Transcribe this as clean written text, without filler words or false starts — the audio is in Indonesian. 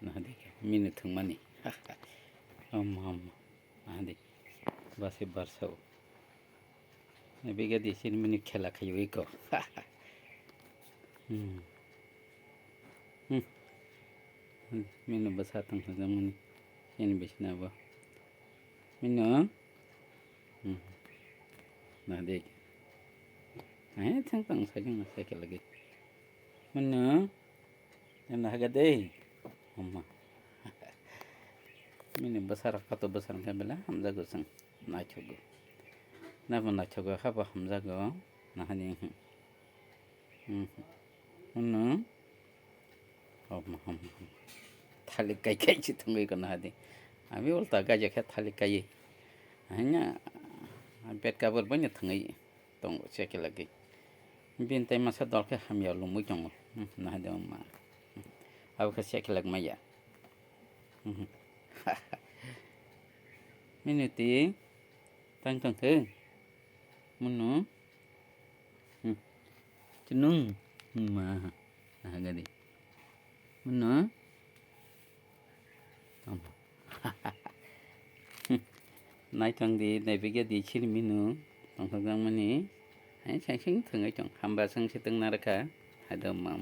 Nadi minu thungmani nadi basi barsau nebigadi sin minu khela khayoi ko minu basatang hagamani sin bisnaba minu nadi thang tang sajang sakit lagi minu yang hagade amma mini besar kato besar kabela hamza go sang nachogo naba nachogo haba hamza go nahani amma thali kai kai chi thungai ko nahadi ami ulta gaja kha thali kai hanya pet kabur banyak thungai tong cheke lagi bin tai masa dol kha ham ya lumu jong nahadi amma aw kha cheke lag maya minuti tăng tăng thứ muốn nó chứ nung mà cái gì muốn nó nói thằng đi này bây giờ đi chỉ mình nữa thằng thằng mình này hãy sáng thường ở trong hàm ba sang sẽ từng nara cả hai đứa mà